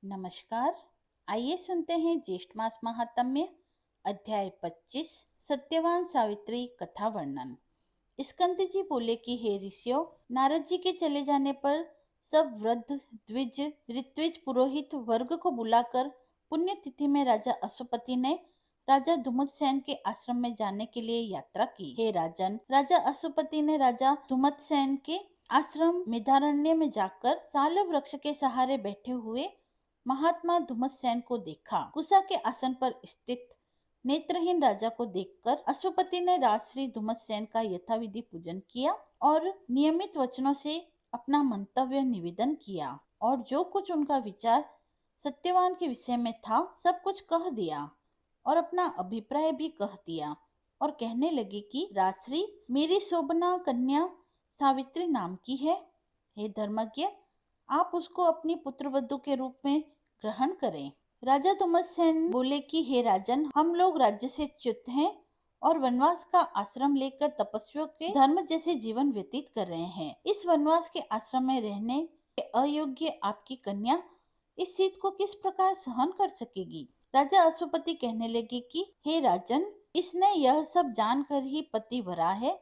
नमस्कार। आइए सुनते हैं ज्येष्ठ मास महात्म्य अध्याय 25 सत्यवान सावित्री कथा वर्णन। स्कंद जी बोले कि हे ऋषियों, नारद जी के चले जाने पर सब वृद्ध द्विज ऋत्विज पुरोहित वर्ग को बुलाकर पुण्यतिथि में राजा अश्वपति ने राजा धुमतसेन के आश्रम में जाने के लिए यात्रा की। हे राजन, राजा अश्वपति ने राजा धुमतसेन के आश्रम मेधारण्य में जाकर साल वृक्ष के सहारे बैठे हुए महात्मा धुमतसेन को देखा। कुशा के आसन पर स्थित नेत्रहीन राजा को देखकर अश्वपति ने राजश्री धुमतसेन का यथाविधि पूजन किया और नियमित वचनों से अपना मंतव्य निवेदन किया और जो कुछ उनका विचार सत्यवान के विषय में था सब कुछ कह दिया और अपना अभिप्राय भी कह दिया और कहने लगे कि राजश्री, मेरी शोभना कन्या सावित्री नाम की है। हे धर्मज्ञ, आप उसको अपनी पुत्रवधू के रूप में ग्रहण करें। राजा धुमतसेन बोले कि हे राजन, हम लोग राज्य से च्युत हैं और वनवास का आश्रम लेकर तपस्वियों के धर्म जैसे जीवन व्यतीत कर रहे हैं। इस वनवास के आश्रम में रहने के अयोग्य आपकी कन्या इस शीत को किस प्रकार सहन कर सकेगी। राजा अश्वपति कहने लगे कि हे राजन, इसने यह सब जानकर ही पतिव्रता है।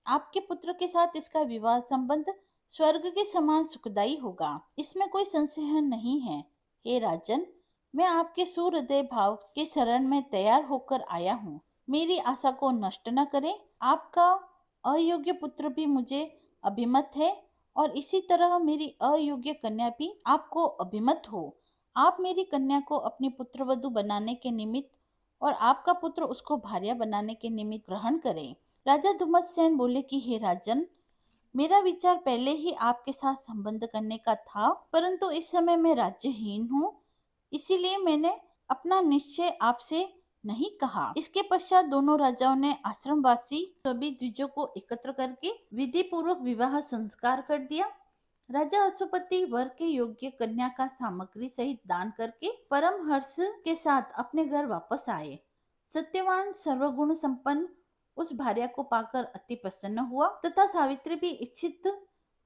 आपके पुत्र के साथ इसका विवाह संबंध स्वर्ग के समान सुखदायी होगा, इसमें कोई संशय नहीं है। हे राजन, मैं आपके सुहृदय भाव के शरण में तैयार होकर आया हूँ। मेरी आशा को नष्ट न करें। आपका अयोग्य पुत्र भी मुझे अभिमत है और इसी तरह मेरी अयोग्य कन्या भी आपको अभिमत हो। आप मेरी कन्या को अपनी पुत्रवधू बनाने के निमित्त और आपका पुत्र उसको भार्या बनाने के निमित्त ग्रहण करें। राजा धुमतसेन बोले कि हे राजन, मेरा विचार पहले ही आपके साथ संबंध करने का था, परंतु इस समय मैं राज्यहीन हूँ, इसीलिए मैंने अपना निश्चय आपसे नहीं कहा। इसके पश्चात दोनों राजाओं ने आश्रमवासी सभी द्विजों को एकत्र करके विधि पूर्वक विवाह संस्कार कर दिया। राजा अश्वपति वर के योग्य कन्या का सामग्री सहित दान करके परम हर्ष के साथ अपने घर वापस आए। सत्यवान सर्वगुण संपन्न उस भार्या को पाकर अति प्रसन्न हुआ तथा सावित्री भी इच्छित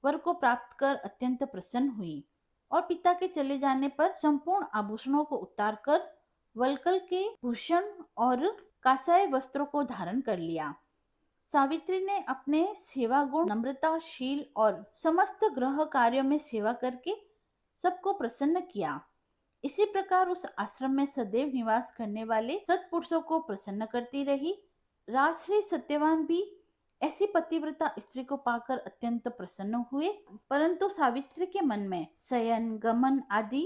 वर को प्राप्त कर अत्यंत प्रसन्न हुई और पिता के चले जाने पर संपूर्ण आभूषणों को उतारकर वल्कल के भूषण और कासाय वस्त्रों को धारण कर लिया। सावित्री ने अपने सेवा गुण, नम्रताशील और समस्त ग्रह कार्यों में सेवा करके सबको प्रसन्न किया। इसी प्रकार उस आश्रम में सदैव निवास करने वाले सत्पुरुषों को प्रसन्न करती रही। राजश्री सत्यवान भी ऐसी पतिव्रता स्त्री को पाकर अत्यंत प्रसन्न हुए, परंतु सावित्री के मन में शयन गमन आदि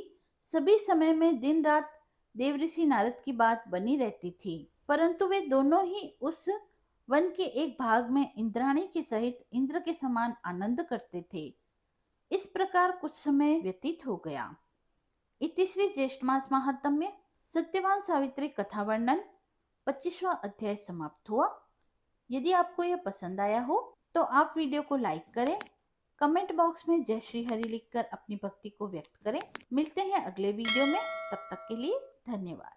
सभी समय में दिन रात देवऋषि नारद की बात बनी रहती थी, परंतु वे दोनों ही उस वन के एक भाग में इंद्राणी के सहित इंद्र के समान आनंद करते थे। इस प्रकार कुछ समय व्यतीत हो गया। इति श्री ज्येष्ठ मास महात्म्य सत्यवान सावित्री कथा वर्णन 25वां अध्याय समाप्त हुआ। यदि आपको यह पसंद आया हो तो आप वीडियो को लाइक करें, कमेंट बॉक्स में जय श्री हरि लिखकर अपनी भक्ति को व्यक्त करें। मिलते हैं अगले वीडियो में, तब तक के लिए धन्यवाद।